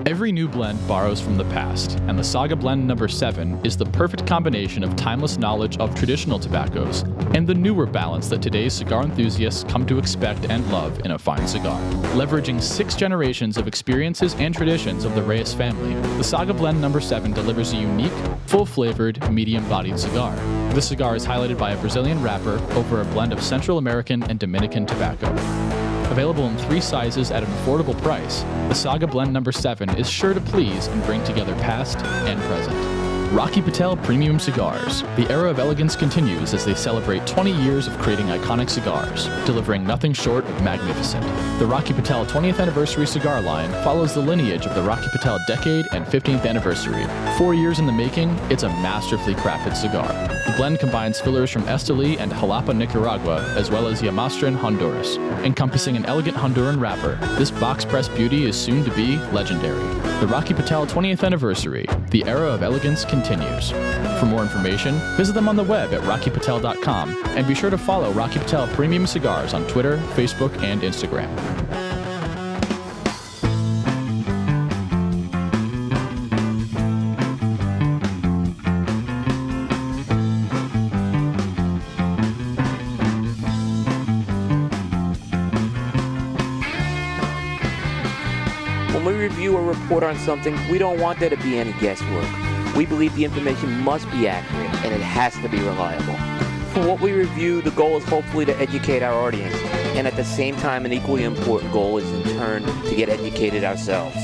Every new blend borrows from the past, and the Saga Blend No. 7 is the perfect combination of timeless knowledge of traditional tobaccos and the newer balance that today's cigar enthusiasts come to expect and love in a fine cigar. Leveraging 6 generations of experiences and traditions of the Reyes family, the Saga Blend No. 7 delivers a unique, full-flavored, medium-bodied cigar. The cigar is highlighted by a Brazilian wrapper over a blend of Central American and Dominican tobacco. Available in 3 sizes at an affordable price, the Saga Blend No. 7 is sure to please and bring together past and present. Rocky Patel Premium Cigars. The era of elegance continues as they celebrate 20 years of creating iconic cigars, delivering nothing short of magnificent. The Rocky Patel 20th Anniversary cigar line follows the lineage of the Rocky Patel decade and 15th anniversary. 4 years in the making, it's a masterfully crafted cigar. The blend combines fillers from Esteli and Jalapa, Nicaragua, as well as Yamastran, Honduras. Encompassing an elegant Honduran wrapper, this box-press beauty is soon to be legendary. The Rocky Patel 20th Anniversary. The era of elegance continues. For more information, visit them on the web at rockypatel.com, and be sure to follow Rocky Patel Premium Cigars on Twitter, Facebook, and Instagram. When we review or report on something, we don't want there to be any guesswork. We believe the information must be accurate, and it has to be reliable. For what we review, the goal is hopefully to educate our audience, and at the same time, an equally important goal is in turn to get educated ourselves.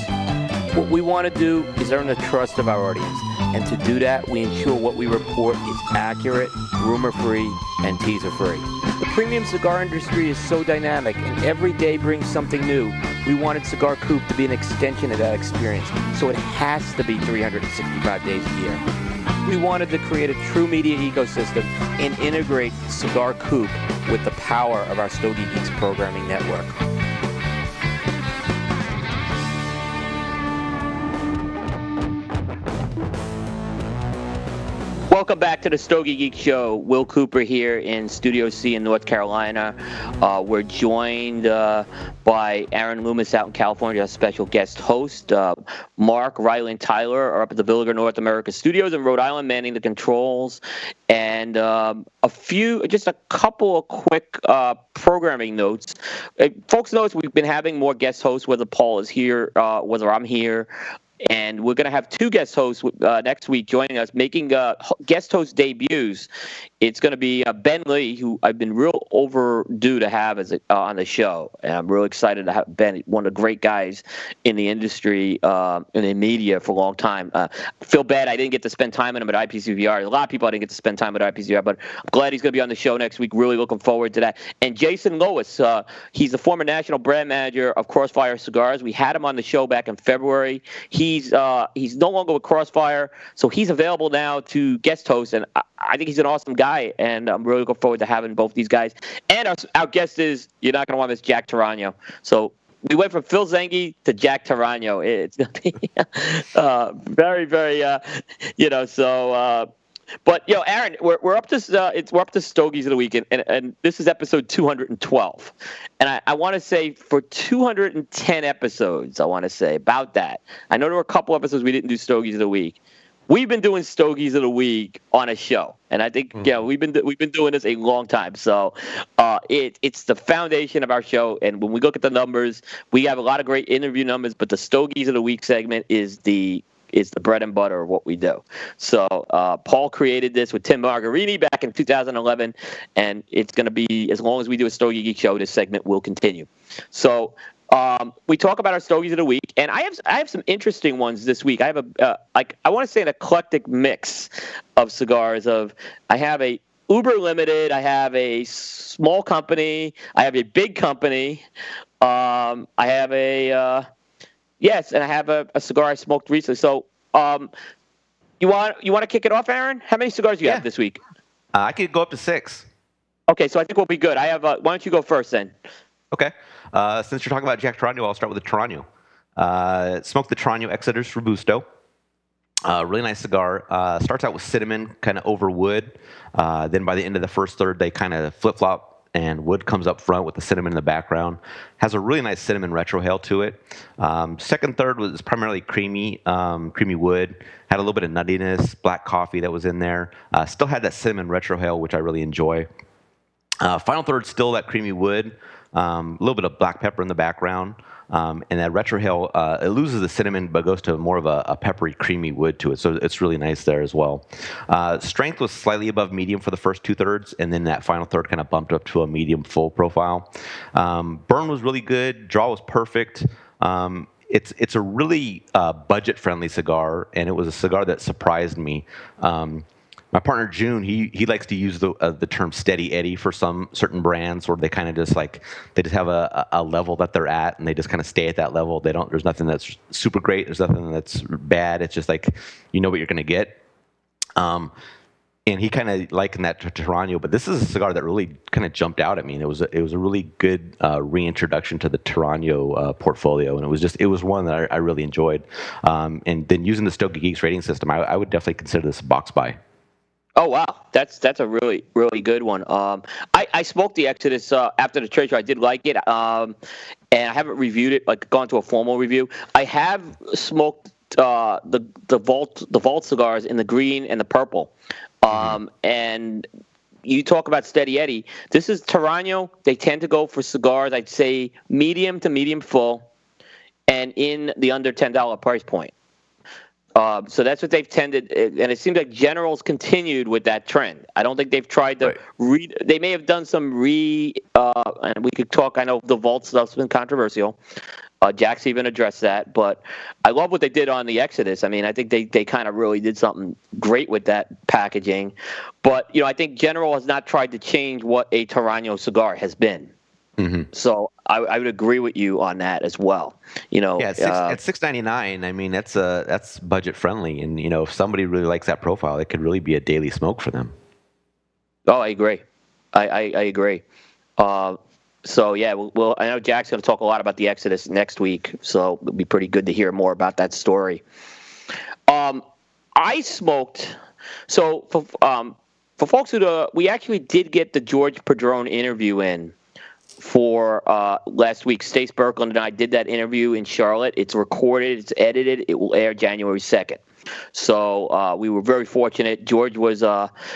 What we want to do is earn the trust of our audience, and to do that, we ensure what we report is accurate, rumor-free, and teaser-free. The premium cigar industry is so dynamic, and every day brings something new. We wanted Cigar Coop to be an extension of that experience, so it has to be 365 days a year. We wanted to create a true media ecosystem and integrate Cigar Coop with the power of our Stogie Geeks programming network. Welcome back to the Stogie Geeks Show. Will Cooper here in Studio C in North Carolina. We're joined by Aaron Loomis out in California, a special guest host. Mark, Riley, and Tyler are up at the Villiger North America Studios in Rhode Island manning the controls. And just a couple of quick programming notes. Folks notice we've been having more guest hosts, whether Paul is here, whether I'm here. And we're going to have 2 guest hosts next week joining us, making guest host debuts. It's going to be Ben Lee, who I've been real overdue to have on the show. And I'm really excited to have Ben, one of the great guys in the industry, in the media for a long time. I feel bad I didn't get to spend time with him at IPCVR. A lot of people I didn't get to spend time with IPCVR, but I'm glad he's going to be on the show next week. Really looking forward to that. And Jason Lois, he's the former national brand manager of Crossfire Cigars. We had him on the show back in February. He's no longer with Crossfire, so he's available now to guest host, and I think he's an awesome guy, and I'm really looking forward to having both these guys. And our guest is, you're not going to want to miss, Jack Torano. So we went from Phil Zengi to Jack Torano. It's going to be very, very, But Aaron, we're up to we're up to Stogies of the Week, and this is episode 212. And I want to say for 210 episodes, I want to say about that. I know there were a couple episodes we didn't do Stogies of the Week. We've been doing Stogies of the Week on a show, and I think we've been doing this a long time. So it's the foundation of our show. And when we look at the numbers, we have a lot of great interview numbers, but the Stogies of the Week segment is the bread and butter of what we do. So Paul created this with Tim Margarini back in 2011, and it's going to be, as long as we do a Stogie Geek Show, this segment will continue. So we talk about our Stogies of the Week, and I have some interesting ones this week. I have I want to say an eclectic mix of cigars. I have a uber limited, I have a small company, I have a big company, I have a yes, and I have a cigar I smoked recently. So, you want to kick it off, Aaron? How many cigars do you have this week? I could go up to 6. Okay, so I think we'll be good. I have. Why don't you go first then? Okay. Since you're talking about Jack Torano, I'll start with the Torano. Smoked the Torano Exodus Robusto. Really nice cigar. Starts out with cinnamon, kind of over wood. Then by the end of the first third, they kind of flip-flop and wood comes up front with the cinnamon in the background. Has a really nice cinnamon retrohale to it. Second third was primarily creamy wood. Had a little bit of nuttiness, black coffee that was in there. Still had that cinnamon retrohale, which I really enjoy. Final third, still that creamy wood, a little bit of black pepper in the background, and that retrohale, it loses the cinnamon but goes to more of a peppery, creamy wood to it. So it's really nice there as well. Strength was slightly above medium for the first 2/3, and then that final third kind of bumped up to a medium full profile. Burn was really good. Draw was perfect. It's a really budget-friendly cigar, and it was a cigar that surprised me. My partner June, he likes to use the term steady Eddie for some certain brands, where they kind of just they just have a level that they're at, and they just kind of stay at that level. There's nothing that's super great. There's nothing that's bad. It's just like you know what you're going to get. And he kind of likened that to Torano, but this is a cigar that really kind of jumped out at me. And it was a really good reintroduction to the Torano portfolio, and it was one that I really enjoyed. And then using the Stogie Geeks rating system, I would definitely consider this a box buy. Oh wow, that's a really good one. I smoked the Exodus after the trade show. I did like it, and I haven't reviewed it, like gone to a formal review. I have smoked the Vault cigars in the green and the purple, and you talk about steady Eddie. This is Torano. They tend to go for cigars, I'd say medium to medium full, and in the under $10 price point. So that's what they've tended, and it seems like General's continued with that trend. I don't think they've tried to they may have done some and we could talk. I know the Vault stuff's been controversial. Jack's even addressed that, but I love what they did on the Exodus. I mean, I think they kind of really did something great with that packaging. But I think General has not tried to change what a Torano cigar has been. Mm-hmm. So I would agree with you on that as well. Yeah, at $6.99. I mean, that's budget friendly, and if somebody really likes that profile, it could really be a daily smoke for them. Oh, I agree. I agree. So yeah, well, I know Jack's going to talk a lot about the Exodus next week, so it'll be pretty good to hear more about that story. I smoked. So for folks we actually did get the George Padron interview in for last week. Stace Berkland and I did that interview in Charlotte. It's recorded, it's edited, it will air January 2nd. So we were very fortunate. George was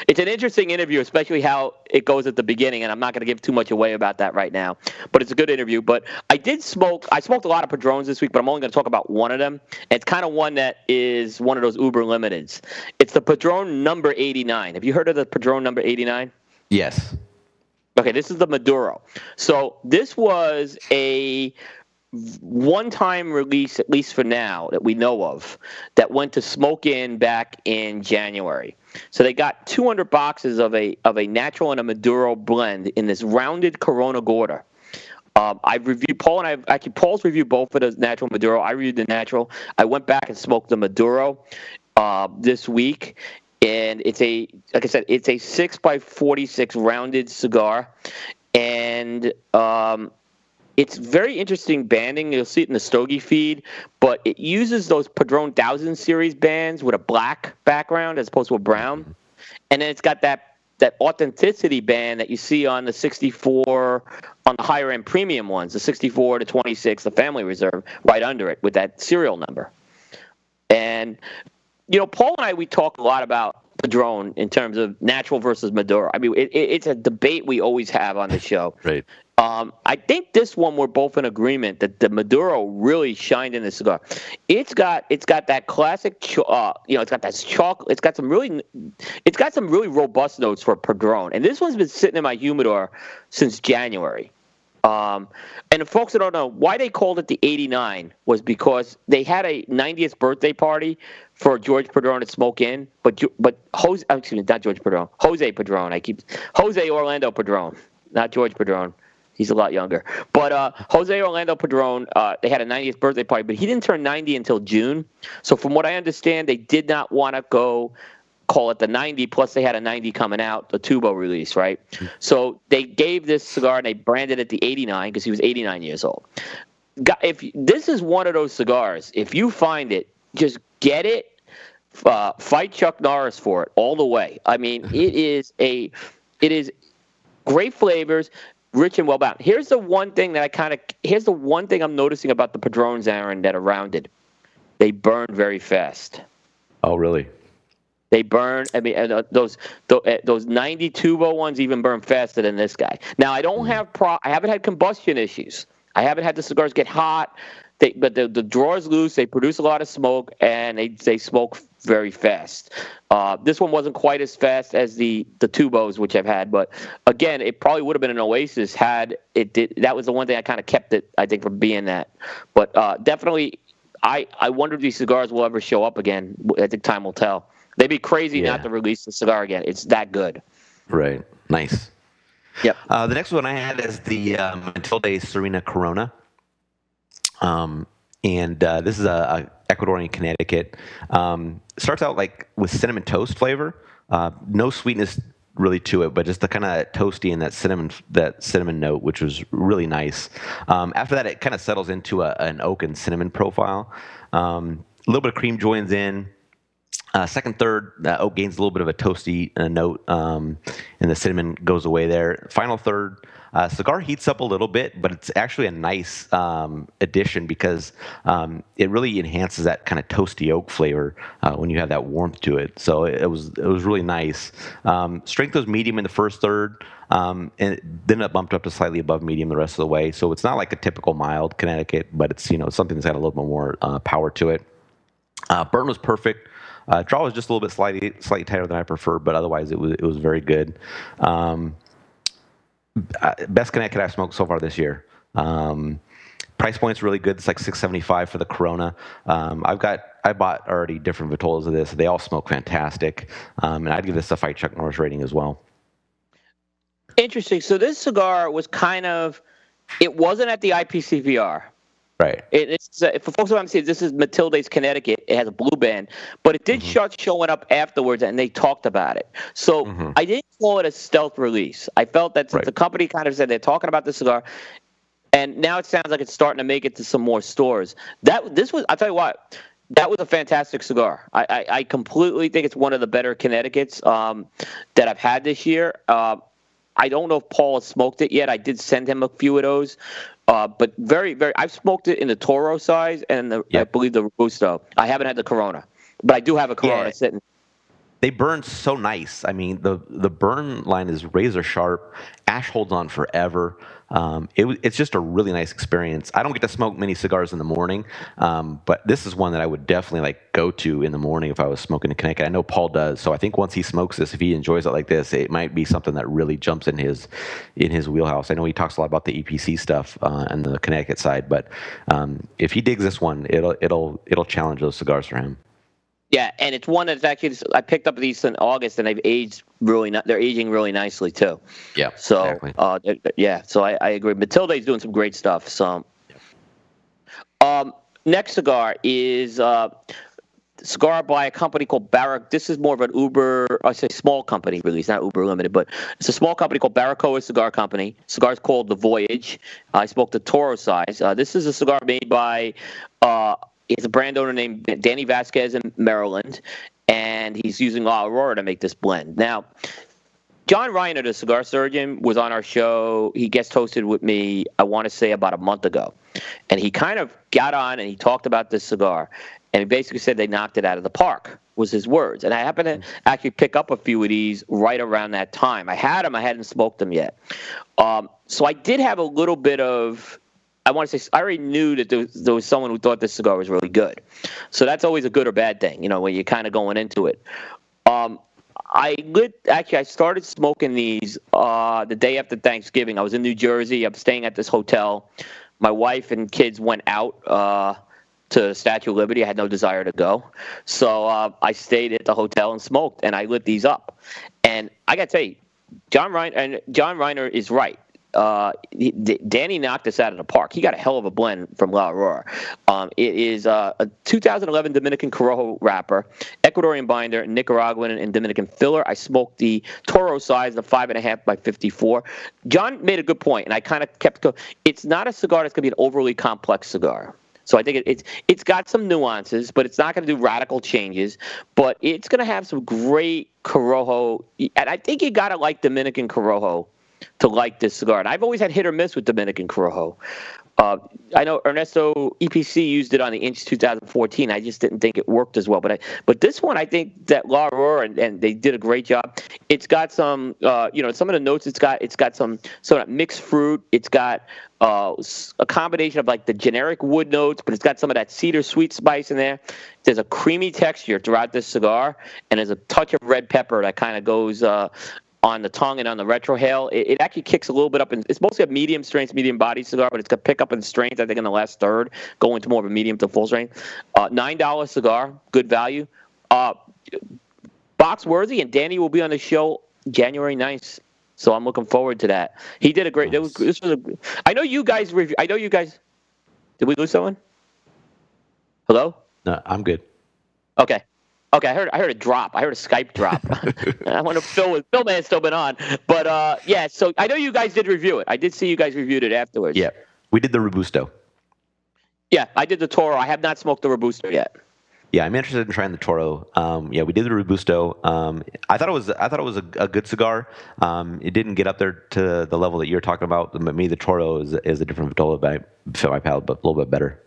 it's an interesting interview, especially how it goes at the beginning, and I'm not going to give too much away about that right now, but it's a good interview. But I smoked a lot of Padrones this week, but I'm only going to talk about one of them. It's kind of one that is one of those uber limiteds. It's the Padron number 89. Have you heard of the Padron number 89? Yes. Okay, this is the Maduro. So this was a one-time release, at least for now, that we know of, that went to Smoke Inn back in January. So they got 200 boxes of a natural and a Maduro blend in this rounded Corona Gorda. I've reviewed Paul's reviewed both of the natural Maduro. I reviewed the natural. I went back and smoked the Maduro this week. And it's like I said, it's a 6x46 rounded cigar, and it's very interesting banding. You'll see it in the Stogie feed, but it uses those Padron 1000 series bands with a black background as opposed to a brown, and then it's got that authenticity band that you see on the 64 on the higher end premium ones, the 64 to 26, the Family Reserve, right under it with that serial number, and. Paul and I, we talk a lot about Padron in terms of natural versus Maduro. I mean, it's a debate we always have on the show. Right. I think this one we're both in agreement that the Maduro really shined in the cigar. It's got that classic, it's got that chocolate. It's got some really robust notes for Padron. And this one's been sitting in my humidor since January. And the folks that don't know why they called it the 89 was because they had a 90th birthday party for George Padron at Smoke Inn, but Jose Padron. Jose Orlando Padron, not George Padron. He's a lot younger. But Jose Orlando Padron, they had a 90th birthday party, but he didn't turn 90 until June. So from what I understand, they did not want to call it the 90, plus they had a 90 coming out, the Tubo release, right? So they gave this cigar and they branded it the 89 because he was 89 years old. If this is one of those cigars, if you find it, just get it. Fight Chuck Norris for it all the way. I mean, it is Great flavors, rich and well balanced. Here's the one thing I'm noticing about the Padrones, Aaron, that are rounded. They burn very fast. Oh, really? They burn. I mean, those 92 ones even burn faster than this guy. Now, I don't have I haven't had combustion issues. I haven't had the cigars get hot. But the draw's loose. They produce a lot of smoke, and they smoke very fast. This one wasn't quite as fast as the Tubos, which I've had. But again, it probably would have been an Oasis had it did. That was the one thing I kind of kept it, I think, from being that. But definitely, I wonder if these cigars will ever show up again. I think time will tell. They'd be crazy not to release the cigar again. It's that good. Right. Nice. Yep. The next one I had is the Matilde Serena Corona. And this is a Ecuadorian Connecticut. Starts out like with cinnamon toast flavor. No sweetness really to it, but just the kind of toasty and that cinnamon note, which was really nice. After that, it kind of settles into an oak and cinnamon profile. A little bit of cream joins in. Second, third, oak gains a little bit of a toasty note, and the cinnamon goes away there. Final third, cigar heats up a little bit, but it's actually a nice addition because it really enhances that kind of toasty oak flavor when you have that warmth to it. So it was really nice. Strength was medium in the first third, and then it bumped up to slightly above medium the rest of the way. So it's not like a typical mild Connecticut, but it's something that's got a little bit more power to it. Burn was perfect. Draw was just a little bit slightly tighter than I prefer, but otherwise it was very good. Best Connecticut I've smoked so far this year. Price point's really good. It's like $6.75 for the Corona. I bought already different Vitolas of this. They all smoke fantastic, and I'd give this a Fight Chuck Norris rating as well. Interesting. So this cigar was it wasn't at the IPCPR. Right. For folks who haven't seen it, this is Matilde's Connecticut. It has a blue band, but it did start showing up afterwards, and they talked about it. So I didn't call it a stealth release. I felt that the company kind of said they're talking about the cigar, and now it sounds like it's starting to make it to some more stores. I'll tell you what, that was a fantastic cigar. I completely think it's one of the better Connecticut's that I've had this year. I don't know if Paul has smoked it yet. I did send him a few of those. But very, very, I've smoked it in the Toro size and I believe the Robusto. I haven't had the Corona, but I do have a Corona sitting. They burn so nice. I mean, the burn line is razor sharp. Ash holds on forever. It's just a really nice experience. I don't get to smoke many cigars in the morning, but this is one that I would definitely go to in the morning if I was smoking in Connecticut. I know Paul does, so I think once he smokes this, if he enjoys it like this, it might be something that really jumps in his wheelhouse. I know he talks a lot about the EPC stuff on the Connecticut side, but if he digs this one, it'll challenge those cigars for him. Yeah, and it's one that's actually, I picked up these in August, and they've aged they're aging really nicely too. Yeah, so exactly. So I agree. Matilde's doing some great stuff. So, next cigar is cigar by a company called Baracoa. This is more of an small company release, not Uber Limited, but it's a small company called Baracoa Cigar Company. Cigar's called The Voyage. I spoke the Toro size. This is a cigar made by he's a brand owner named Danny Vasquez in Maryland, and he's using La Aurora to make this blend. Now, John Reiner, the cigar surgeon, was on our show. He guest hosted with me, I want to say, about a month ago. And he kind of got on and he talked about this cigar. And he basically said they knocked it out of the park, was his words. And I happened to actually pick up a few of these right around that time. I had them. I hadn't smoked them yet. So I did have a little bit of, I want to say, I already knew that there was someone who thought this cigar was really good. So that's always a good or bad thing, when you're kind of going into it. I started smoking these the day after Thanksgiving. I was in New Jersey. I'm staying at this hotel. My wife and kids went out to Statue of Liberty. I had no desire to go. So I stayed at the hotel and smoked, and I lit these up. And I got to tell you, John Reiner is right. Danny knocked us out of the park. He got a hell of a blend from La Aurora. It is a 2011 Dominican Corojo wrapper, Ecuadorian binder, Nicaraguan and Dominican filler. I smoked the Toro size, the 5.5 by 54. John made a good point, and I kind of kept going. It's not a cigar that's going to be an overly complex cigar. So I think it's got some nuances, but it's not going to do radical changes. But it's going to have some great Corojo, and I think you got to like Dominican Corojo to like this cigar. And I've always had hit or miss with Dominican Corojo. I know Ernesto EPC used it on the Inch 2014. I just didn't think it worked as well. But this one, I think that La Aurora, and they did a great job. It's got some, some of the notes. It's got some sort of mixed fruit. It's got a combination of like the generic wood notes, but it's got some of that cedar sweet spice in there. There's a creamy texture throughout this cigar, and there's a touch of red pepper that kind of goes on the tongue and on the retrohale. It actually kicks a little bit up, and it's mostly a medium strength, medium body cigar, but it's got pick up in strength, I think, in the last third, going to more of a medium to full strength. $9 cigar, good value. Box worthy, and Danny will be on the show January 9th. So I'm looking forward to that. He did a great. Nice. I know you guys. Did we lose someone? Hello? No, I'm good. Okay. I heard a drop. I heard a Skype drop. I wonder if Phil may have still been on. But yeah. So I know you guys did review it. I did see you guys reviewed it afterwards. Yeah, we did the Robusto. Yeah, I did the Toro. I have not smoked the Robusto yet. Yeah, I'm interested in trying the Toro. Yeah, we did the Robusto. I thought it was a good cigar. It didn't get up there to the level that you're talking about. But me, the Toro is a different fit my palate, but a little bit better.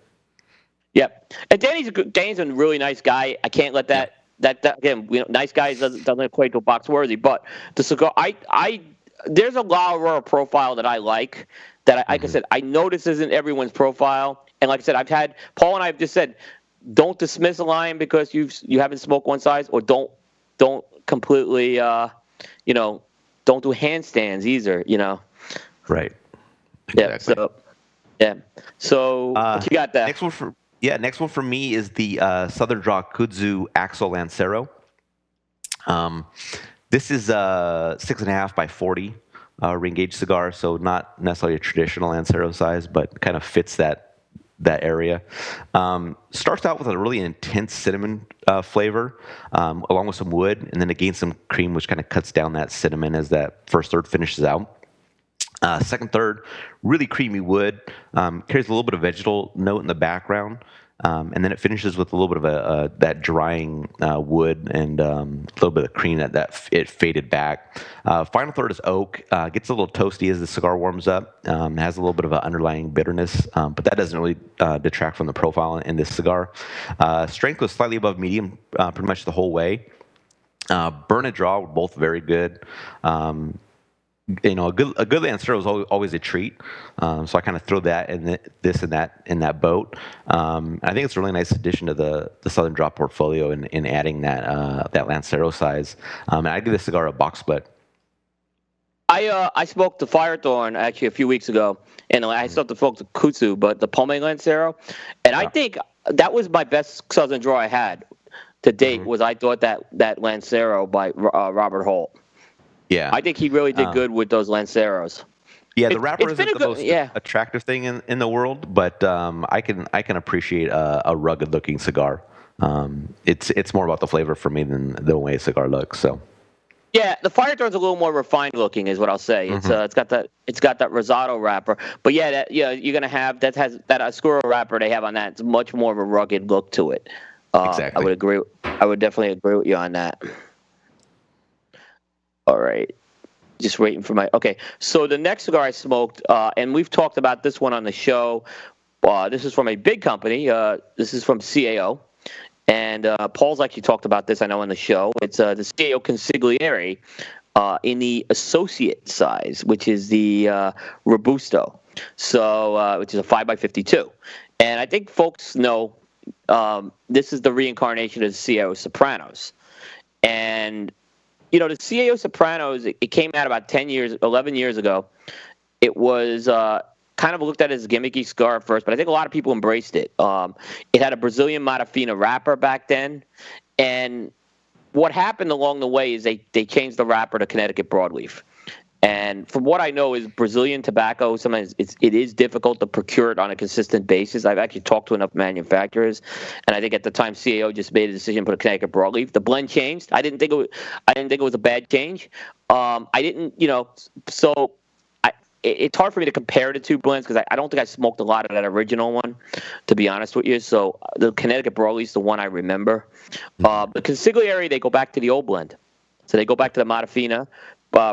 Yep. And Danny's a really nice guy. I can't let that again. Nice guys doesn't equate to box worthy. But the cigar, there's a La Aurora profile that I like. That like I said, I know this isn't everyone's profile. And like I said, Paul and I have just said, don't dismiss a line because you haven't smoked one size, or don't completely don't do handstands either. Right. Exactly. Yeah. So what you got there? Next one for me is the Southern Draw Kudzu Axel Lancero. This is 6.5 by 40 ring gauge cigar, so not necessarily a traditional Lancero size, but kind of fits that area. Starts out with a really intense cinnamon flavor, along with some wood, and then it gains some cream, which kind of cuts down that cinnamon as that first third finishes out. Second third, really creamy wood, carries a little bit of vegetal note in the background, and then it finishes with a little bit of that drying wood and a little bit of cream that it faded back. Final third is oak, gets a little toasty as the cigar warms up, has a little bit of an underlying bitterness, but that doesn't really detract from the profile in this cigar. Strength was slightly above medium pretty much the whole way. Burn and draw were both very good. A good Lancero is always a treat, so I kind of throw that in that boat. I think it's a really nice addition to the Southern Draw portfolio in adding that Lancero size. And I give this cigar a box split. I smoked the Firethorn actually a few weeks ago, and I still smoked the Kudzu, but the Pome Lancero, and I think that was my best Southern Draw I had to date. Was I thought that Lancero by Robert Holt. Yeah, I think he really did good with those Lanceros. Yeah, the wrapper isn't the most attractive thing in the world, but I can appreciate a rugged looking cigar. It's more about the flavor for me than the way a cigar looks. So. Yeah, the Firethorn's a little more refined looking, is what I'll say. It's got that Rosado wrapper, but you're gonna have that Oscuro wrapper they have on that. It's much more of a rugged look to it. Exactly. I would agree. I would definitely agree with you on that. All right. Just waiting for okay. So the next cigar I smoked, and we've talked about this one on the show. This is from a big company. This is from CAO. And Paul's actually talked about this, I know, on the show. It's the CAO Consigliere in the associate size, which is the Robusto. So, which is a 5x52. And I think folks know this is the reincarnation of the CAO Sopranos. And the CAO Sopranos, it came out about 11 years ago. It was kind of looked at as a gimmicky cigar at first, but I think a lot of people embraced it. It had a Brazilian Matafina wrapper back then. And what happened along the way is they changed the wrapper to Connecticut broadleaf. And from what I know is Brazilian tobacco, sometimes it is difficult to procure it on a consistent basis. I've actually talked to enough manufacturers, and I think at the time CAO just made a decision to put a Connecticut broadleaf. The blend changed. I didn't think it was a bad change. It's hard for me to compare the two blends because I don't think I smoked a lot of that original one, to be honest with you. So the Connecticut broadleaf is the one I remember. The Consigliere, they go back to the old blend. So they go back to the Matafina.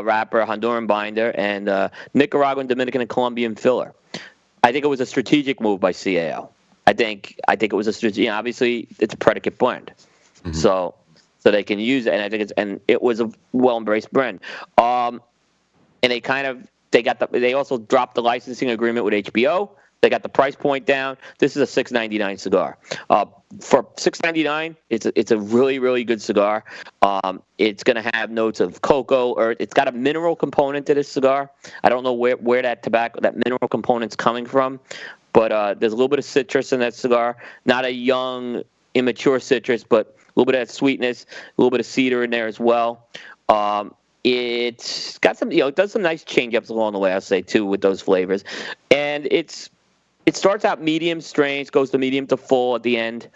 wrapper, Honduran binder, and Nicaraguan, Dominican, and Colombian filler. I think it was a strategic move by CAO. I think it was a strategic. Obviously, it's a predicate blend, so they can use it, and it was a well embraced brand. And they also dropped the licensing agreement with HBO. They got the price point down. This is a $6.99 cigar. For $6.99, it's a really, really good cigar. It's going to have notes of cocoa, or it's got a mineral component to this cigar. I don't know where that mineral component's coming from, but there's a little bit of citrus in that cigar. Not a young, immature citrus, but a little bit of that sweetness, a little bit of cedar in there as well. It's got some, it does some nice change-ups along the way, I'll say, too, with those flavors. And it starts out medium strength, goes to medium to full at the end.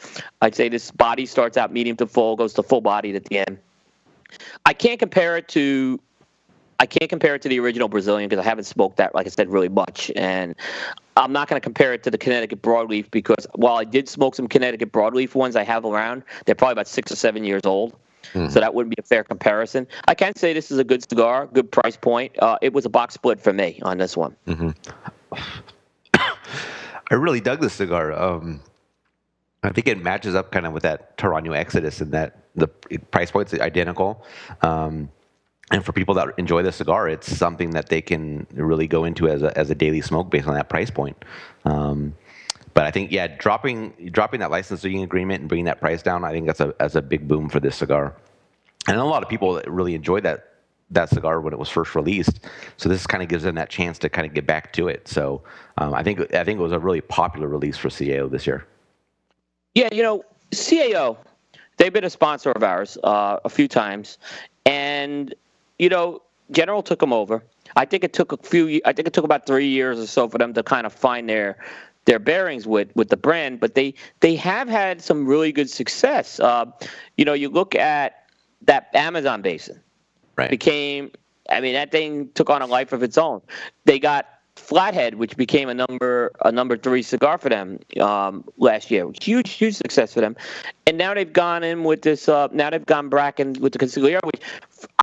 I'd say this body starts out medium to full, goes to full bodied at the end. I can't compare it to the original Brazilian because I haven't smoked that, like I said, really much. And I'm not going to compare it to the Connecticut broadleaf because while I did smoke some Connecticut broadleaf ones I have around, they're probably about 6 or 7 years old. So that wouldn't be a fair comparison. I can say this is a good cigar, good price point. It was a box split for me on this one. I really dug this cigar. I think it matches up kind of with that Torano Exodus in that the price point's identical. And for people that enjoy the cigar, it's something that they can really go into as a daily smoke based on that price point. But I think, dropping that licensing agreement and bringing that price down, I think that's a big boom for this cigar. And a lot of people really enjoyed that cigar when it was first released. So this kind of gives them that chance to kind of get back to it. So I think it was a really popular release for CAO this year. Yeah, CAO, they've been a sponsor of ours a few times, and General took them over. I think it took about 3 years or so for them to kind of find their bearings with the brand, but they have had some really good success. You look at that Amazon basin. Right. That thing took on a life of its own. They got Flathead, which became a number 3 cigar for them last year. Huge success for them. And now they've gone in with this. Now they've gone back in with the Consigliere, which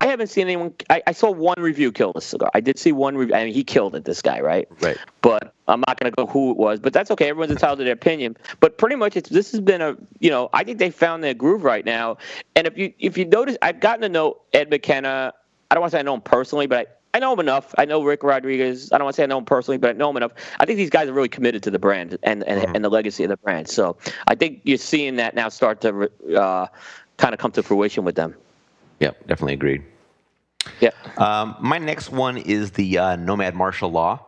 I haven't seen anyone. I saw one review kill this cigar. I did see one review. He killed it. This guy, right? Right. But I'm not going to go who it was. But that's okay. Everyone's entitled to their opinion. But pretty much, this has been I think they found their groove right now. And if you notice, I've gotten to know Ed McKenna. I don't want to say I know him personally, but I know him enough. I know Rick Rodriguez. I don't want to say I know him personally, but I know him enough. I think these guys are really committed to the brand and the legacy of the brand. So I think you're seeing that now start to kind of come to fruition with them. Yep, definitely agreed. Yeah. My next one is the Nomad Martial Law.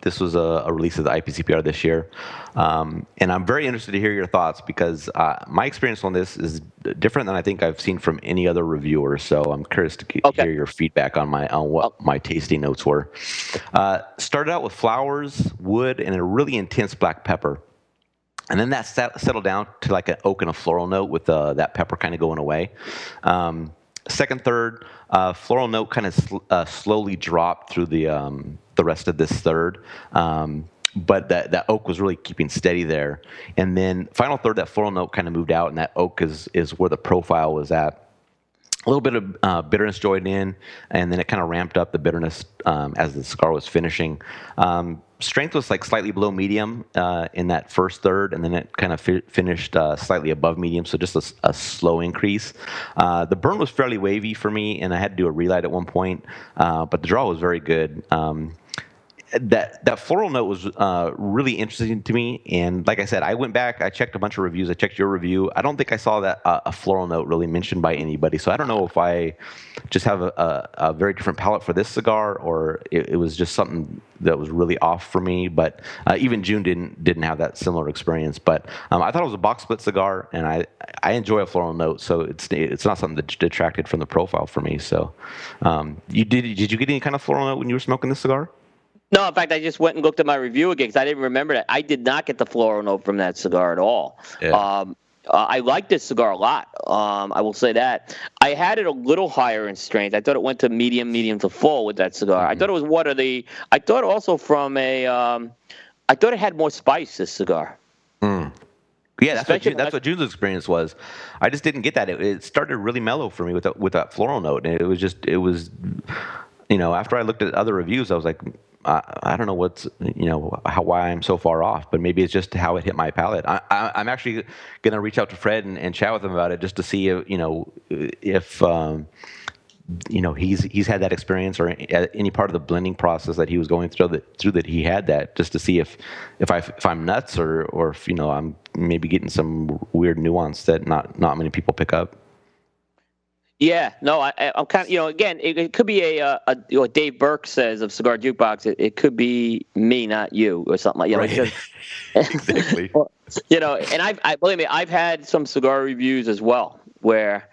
This was a release of the IPCPR this year. And I'm very interested to hear your thoughts because my experience on this is different than I think I've seen from any other reviewer. So I'm curious to hear your feedback on what my tasting notes were. Started out with flowers, wood, and a really intense black pepper. And then that settled down to like an oak and a floral note with that pepper kind of going away. Second, third, floral note kind of slowly dropped through the rest of this third. But that oak was really keeping steady there. And then final third, that floral note kind of moved out, and that oak is where the profile was at. A little bit of bitterness joined in, and then it kind of ramped up the bitterness as the cigar was finishing. Strength was like slightly below medium in that first third, and then it kind of finished slightly above medium, so just a slow increase. The burn was fairly wavy for me, and I had to do a relight at one point, but the draw was very good. That floral note was really interesting to me, and like I said, I went back, I checked a bunch of reviews, I checked your review. I don't think I saw that a floral note really mentioned by anybody, so I don't know if I just have a very different palate for this cigar, or it was just something that was really off for me. But even June didn't have that similar experience. But I thought it was a box split cigar, and I enjoy a floral note, so it's not something that detracted from the profile for me. So did you get any kind of floral note when you were smoking this cigar? No, in fact, I just went and looked at my review again because I didn't remember that. I did not get the floral note from that cigar at all. Yeah. I like this cigar a lot. I will say that. I had it a little higher in strength. I thought it went to medium to full with that cigar. Mm-hmm. I thought it was I thought also from I thought it had more spice, this cigar. Mm. Yeah, Especially that's what June's experience was. I just didn't get that. It started really mellow for me with that floral note, and it was, after I looked at other reviews, I was like, I don't know why I'm so far off, but maybe it's just how it hit my palate. I'm actually gonna reach out to Fred and chat with him about it just to see if he's had that experience or any part of the blending process that he was going through that he had that, just to see if I'm nuts or if I'm maybe getting some weird nuance that not many people pick up. Yeah, no, I'm kind of, again, it could be what Dave Burke says of Cigar Jukebox. It could be me, not you, or something like, Right. Exactly. And I believe me, I've had some cigar reviews as well where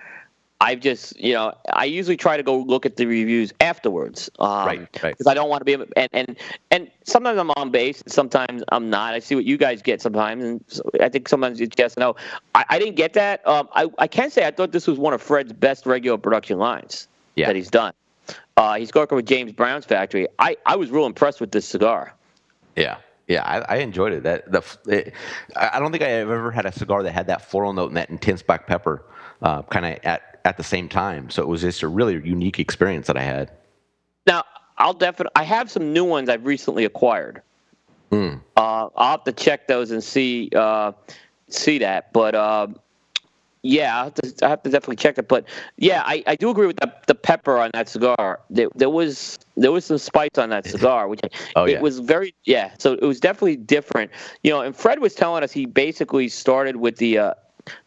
I've just, I usually try to go look at the reviews afterwards. Right. Because I don't want to be, and sometimes I'm on base, and sometimes I'm not. I see what you guys get sometimes, and so I think sometimes it's yes no. I didn't get that. I can say I thought this was one of Fred's best regular production lines that he's done. He's working with James Brown's factory. I was real impressed with this cigar. Yeah. Yeah, I enjoyed it. I don't think I've ever had a cigar that had that floral note and that intense black pepper kind of at the same time. So it was just a really unique experience that I had. Now, I have some new ones I've recently acquired. I'll have to check those and see that. But yeah, I have to definitely check it. But yeah, I do agree with the pepper on that cigar. There was some spice on that cigar, which was very So it was definitely different. And Fred was telling us he basically started with the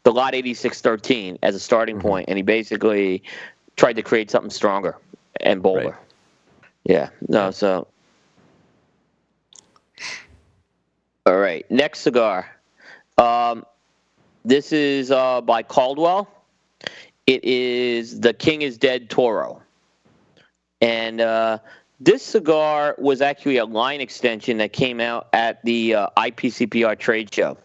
Lot 8613 as a starting point, and he basically tried to create something stronger and bolder. Right. Yeah. No. So. All right. Next cigar. This is by Caldwell. It is the King is Dead Toro. And this cigar was actually a line extension that came out at the IPCPR trade show.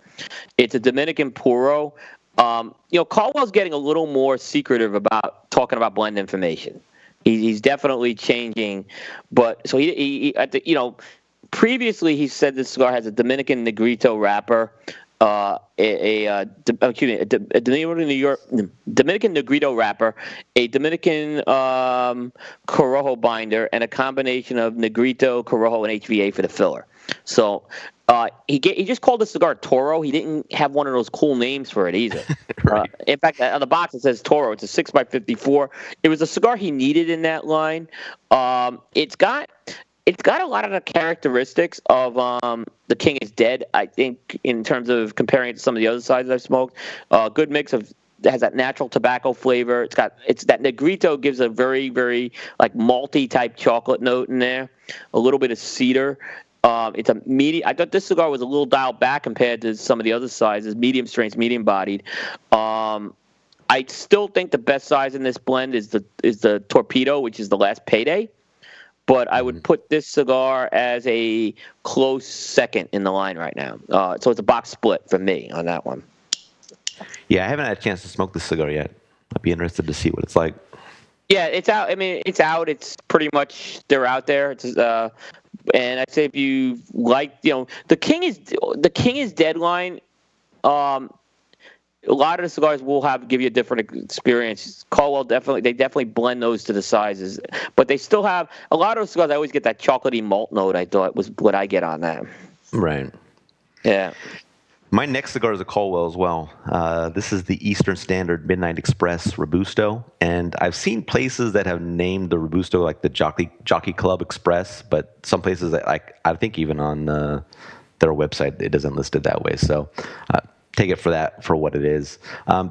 It's a Dominican Puro. Caldwell's getting a little more secretive about talking about blend information. He's definitely changing. But so he previously he said this cigar has a Dominican Negrito wrapper, Dominican Negrito wrapper, a Dominican Corojo binder, and a combination of Negrito, Corojo, and HVA for the filler. So he just called the cigar Toro. He didn't have one of those cool names for it either. Right. In fact, on the box it says Toro. It's a 6x54. It was a cigar he needed in that line. It's got a lot of the characteristics of the King is Dead, I think, in terms of comparing it to some of the other sides I've smoked. Good mix of has that natural tobacco flavor. It's that Negrito gives a very, very like malty type chocolate note in there. A little bit of cedar. It's a medium. I thought this cigar was a little dialed back compared to some of the other sizes. Medium strength, medium bodied. I still think the best size in this blend is the Torpedo, which is the last payday. But I would put this cigar as a close second in the line right now. So it's a box split for me on that one. Yeah, I haven't had a chance to smoke this cigar yet. I'd be interested to see what it's like. Yeah, it's out. I mean, it's out. It's pretty much they're out there. It's and I'd say if you like, the King is Dead line. A lot of the cigars will give you a different experience. Caldwell they definitely blend those to the sizes, but they still have a lot of the cigars. I always get that chocolatey malt note. I thought was what I get on that. Right. Yeah. My next cigar is a Caldwell as well. This is the Eastern Standard Midnight Express Robusto, and I've seen places that have named the Robusto like the Jockey Club Express, but some places that I think even on their website it doesn't list it that way. So. Take it for what it is.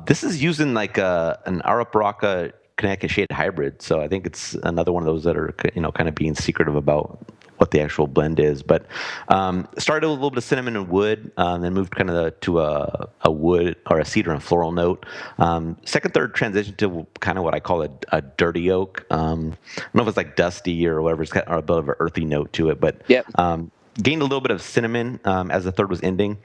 This is using like an Baracoa Connecticut shade hybrid, so I think it's another one of those that are kind of being secretive about what the actual blend is. But started with a little bit of cinnamon and wood, then moved kind of to a wood or a cedar and floral note. Second, third transition to kind of what I call a dirty oak. I don't know if it's like dusty or whatever. It's got a bit of an earthy note to it, but gained a little bit of cinnamon as the third was ending.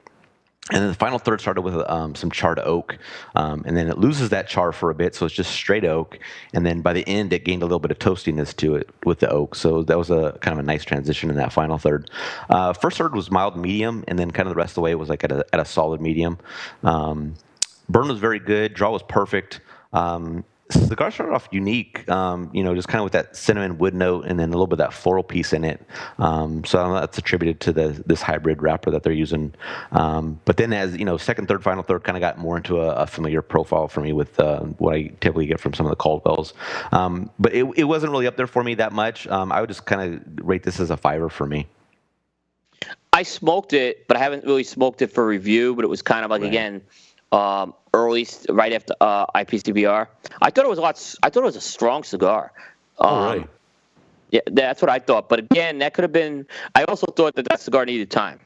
And then the final third started with some charred oak, and then it loses that char for a bit, so it's just straight oak. And then by the end, it gained a little bit of toastiness to it with the oak. So that was a kind of a nice transition in that final third. First third was mild medium, and then kind of the rest of the way was like at a solid medium. Burn was very good. Draw was perfect. Cigar started off unique, just kind of with that cinnamon wood note and then a little bit of that floral piece in it. So I don't know, that's attributed to this hybrid wrapper that they're using. But then as, second, third, final third kind of got more into a familiar profile for me with what I typically get from some of the Caldwells. But it wasn't really up there for me that much. I would just kind of rate this as a 5 for me. I smoked it, but I haven't really smoked it for review, but it was kind of like, right. Again, early, right after IPCBR. I thought it was a strong cigar. Right. Yeah, that's what I thought. But again, that could have been. I also thought that cigar needed time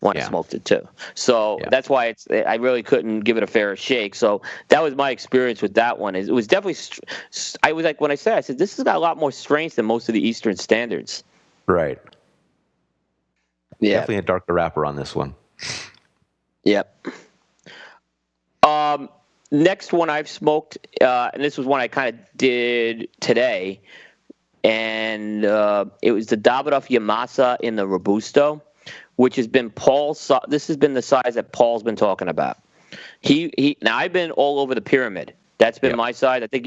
when I smoked it too. So that's why I really couldn't give it a fair shake. So that was my experience with that one. It was definitely. I was like when I said this has got a lot more strength than most of the Eastern standards. Right. Yeah. Definitely a darker wrapper on this one. Yep. Next one I've smoked, and this was one I kind of did today, and it was the Davidoff Yamasa in the Robusto, which has been this has been the size that Paul's been talking about. Now I've been all over the pyramid. That's been my size. I think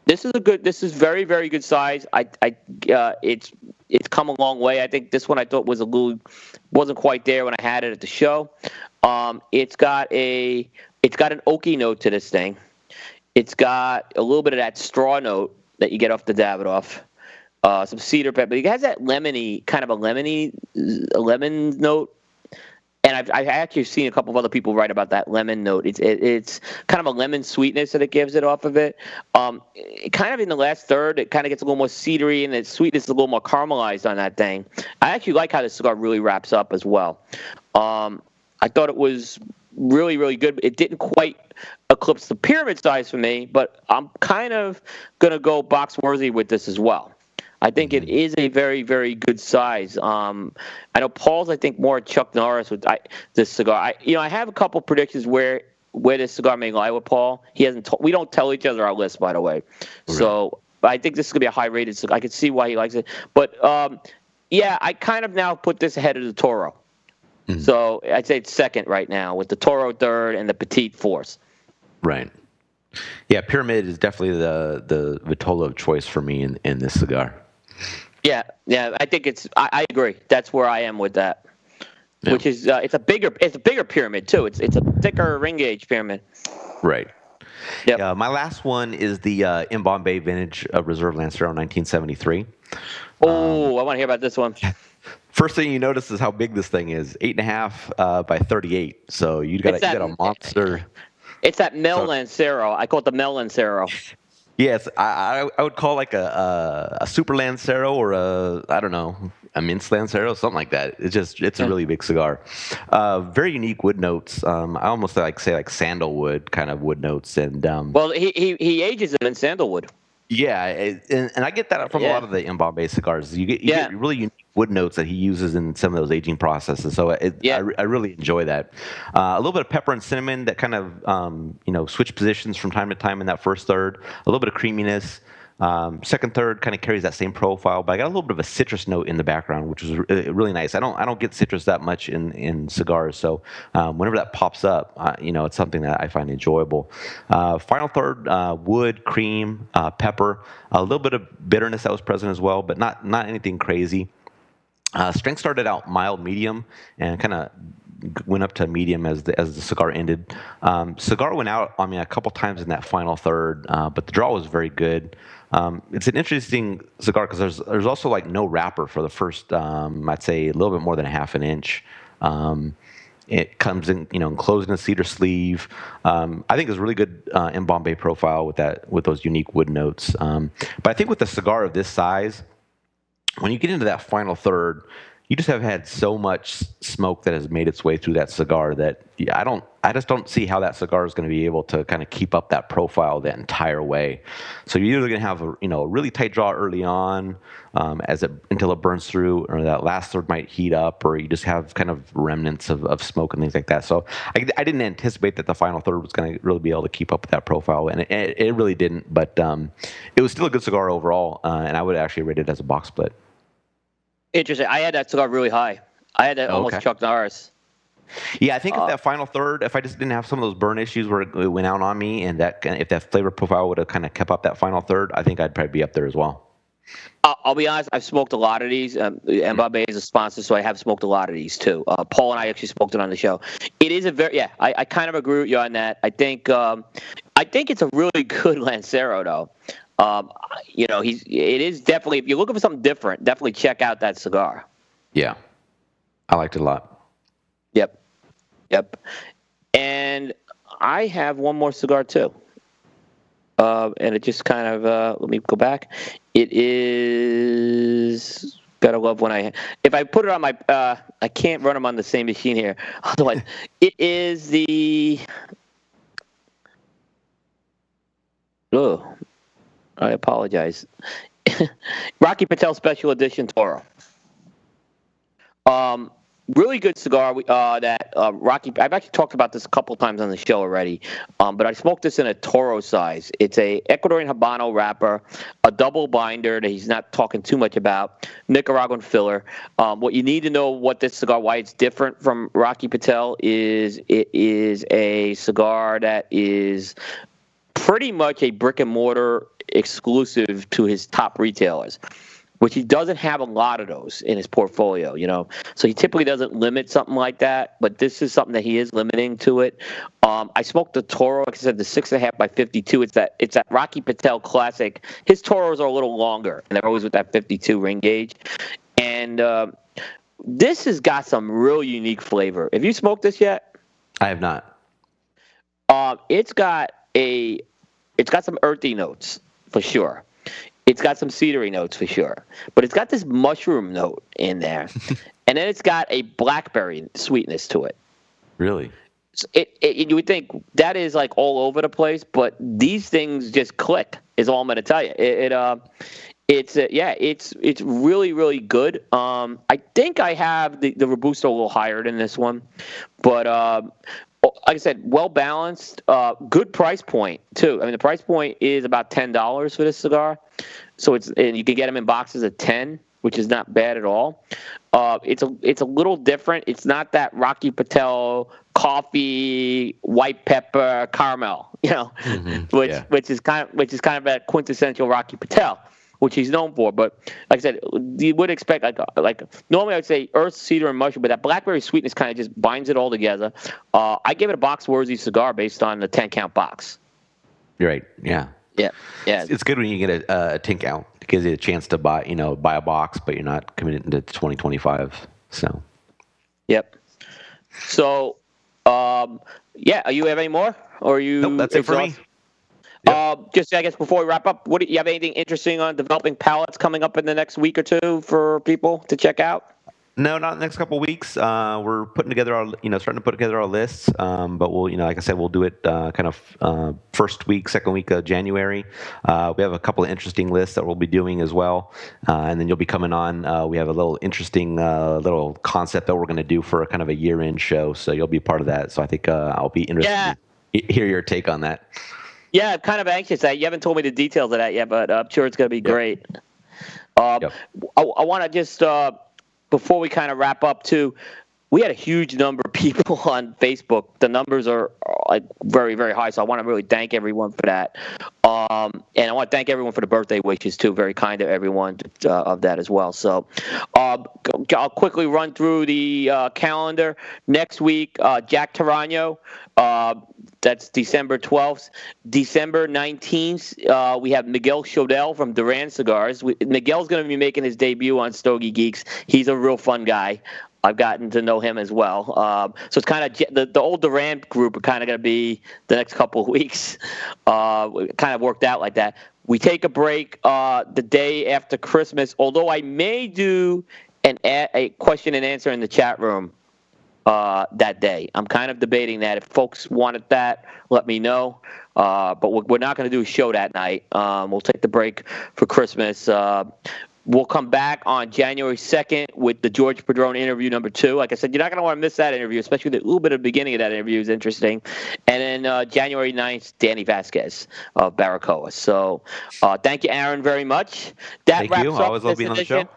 this is very, very good size. It's come a long way. I think this one I thought wasn't quite there when I had it at the show. It's got an oaky note to this thing. It's got a little bit of that straw note that you get off the Davidoff. Some cedar pepper. It has that lemony, kind of a lemon note. And I've actually seen a couple of other people write about that lemon note. It's kind of a lemon sweetness that it gives it off of it. Kind of in the last third, it kind of gets a little more cedary, and its sweetness is a little more caramelized on that thing. I actually like how the cigar really wraps up as well. I thought it was really, really good. It didn't quite eclipse the pyramid size for me, but I'm kind of going to go box worthy with this as well. I think it is a very, very good size. I know Paul's, I think, more Chuck Norris with this cigar. I have a couple predictions where this cigar may lie with Paul. He hasn't. We don't tell each other our list, by the way. Right. So I think this is gonna be a high-rated cigar. I can see why he likes it. But I kind of now put this ahead of the Toro. Mm-hmm. So I'd say it's second right now, with the Toro third and the Petite fourth. Right. Yeah, Pyramid is definitely the Vitola of choice for me in this cigar. Yeah, I think I agree. That's where I am with that. Yeah. Which is it's a bigger pyramid too. It's a thicker ring gauge pyramid. Right. Yeah. My last one is the in Bombay Vintage Reserve Lancero 1973. Oh, I want to hear about this one. First thing you notice is how big this thing is: 8.5 by 38. So you got a monster. It's that Mel Lancero. I call it the Mel Lancero. Yes, I would call like a Super Lancero or a Mince Lancero, something like that. It's a really big cigar. Very unique wood notes. I almost say sandalwood kind of wood notes. And well, he ages them in sandalwood. Yeah, and I get that from a lot of the in Bombay cigars. You get really unique wood notes that he uses in some of those aging processes. So I really enjoy that. A little bit of pepper and cinnamon that kind of switch positions from time to time in that first third. A little bit of creaminess. Second third kind of carries that same profile, but I got a little bit of a citrus note in the background, which was really nice. I don't get citrus that much in cigars, so whenever that pops up, it's something that I find enjoyable. Final third, wood, cream, pepper, a little bit of bitterness that was present as well, but not anything crazy. Strength started out mild, medium, and kind of went up to medium as the cigar ended. Cigar went out on me a couple times in that final third, but the draw was very good. It's an interesting cigar because there's also no wrapper for the first, I'd say a little bit more than a half an inch. It comes in, enclosed in a cedar sleeve. I think it's a really good in Bombay profile with those unique wood notes. But I think with a cigar of this size, when you get into that final third, you just have had so much smoke that has made its way through that cigar that I just don't see how that cigar is going to be able to kind of keep up that profile the entire way. So you're either going to have a really tight draw early on, until it burns through, or that last third might heat up, or you just have kind of remnants of smoke and things like that. So I didn't anticipate that the final third was going to really be able to keep up with that profile, and it really didn't. But it was still a good cigar overall, and I would actually rate it as a box split. Interesting. I had that cigar really high. I had that almost Chuck Norris. Yeah, I think if that final third, if I just didn't have some of those burn issues where it went out on me, and if that flavor profile would have kind of kept up that final third, I think I'd probably be up there as well. I'll be honest, I've smoked a lot of these. Mbappe is a sponsor, so I have smoked a lot of these too. Paul and I actually smoked it on the show. It is I kind of agree with you on that. I think it's a really good Lancero though. It is definitely, if you're looking for something different, definitely check out that cigar. Yeah, I liked it a lot. Yep. And I have one more cigar too. And it just kind of, let me go back. It is, gotta love when if I put it on my, I can't run them on the same machine here. Otherwise, it is I apologize. Rocky Patel Special Edition Toro. Really good cigar that Rocky. I've actually talked about this a couple times on the show already, but I smoked this in a Toro size. It's a Ecuadorian Habano wrapper, a double binder that he's not talking too much about, Nicaraguan filler. What you need to know what this cigar, why it's different from Rocky Patel, is it is a cigar that is pretty much a brick and mortar exclusive to his top retailers, which he doesn't have a lot of those in his portfolio, So he typically doesn't limit something like that, but this is something that he is limiting to it. I smoked the Toro, like I said, the 6.5 by 52. It's that Rocky Patel classic. His Toros are a little longer, and they're always with that 52 ring gauge. And this has got some real unique flavor. Have you smoked this yet? I have not. It's got some earthy notes for sure. It's got some cedary notes for sure, but it's got this mushroom note in there, and then it's got a blackberry sweetness to it. Really? You would think that is like all over the place, but these things just click. Is all I'm going to tell you. It's really, really good. I think I have the Robusto a little higher than this one, but like I said, well balanced, good price point too. I mean, the price point is about $10 for this cigar, and you can get them in boxes of 10, which is not bad at all. It's a little different. It's not that Rocky Patel coffee, white pepper, caramel, which is kind of that quintessential Rocky Patel, which he's known for. But like I said, you would expect like normally I would say earth, cedar, and mushroom, but that blackberry sweetness kind of just binds it all together. I give it a box-worthy cigar based on the 10-count box. You're right. Yeah. Yeah. It's good when you get a 10-count. It gives you a chance to buy a box, but you're not committed into 2025. So. Yep. So, you have any more, or are you? Nope, that's it for me. Yep. Just I guess before we wrap up, do you have anything interesting on developing palettes coming up in the next week or two for people to check out? No, not in the next couple of weeks. We're starting to put together our lists. But we'll, like I said, we'll do it kind of first week, second week of January. We have a couple of interesting lists that we'll be doing as well. And then you'll be coming on. We have a little interesting little concept that we're going to do for a kind of a year-end show. So you'll be part of that. So I think I'll be interested to hear your take on that. Yeah, I'm kind of anxious. You haven't told me the details of that yet, but I'm sure it's going to be great. I want to just, before we kind of wrap up, too, we had a huge number of people on Facebook. The numbers are like very, very high, so I want to really thank everyone for that. And I want to thank everyone for the birthday wishes, too. Very kind of everyone of that as well. So I'll quickly run through the calendar. Next week, Jack Torano. That's December 12th. December 19th, we have Miguel Chodel from Duran Cigars. Miguel's going to be making his debut on Stogie Geeks. He's a real fun guy. I've gotten to know him as well. So it's kind of the old Duran group are kind of going to be the next couple of weeks. It kind of worked out like that. We take a break the day after Christmas, although I may do a question and answer in the chat room that day. I'm kind of debating that. If folks wanted that, let me know. But we're not going to do a show that night. We'll take the break for Christmas. We'll come back on January 2nd with the George Padron interview number 2. Like I said, you're not going to want to miss that interview, especially the little bit of the beginning of that interview is interesting. And then January 9th, Danny Vasquez of Baracoa. So thank you, Aaron, very much. Thank you. I always love being on the show.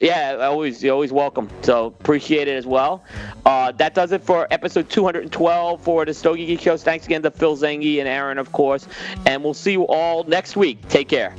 Yeah, you're always welcome. So appreciate it as well. That does it for episode 212 for the Stogie Geeks shows. Thanks again to Phil Zengi and Aaron, of course. And we'll see you all next week. Take care.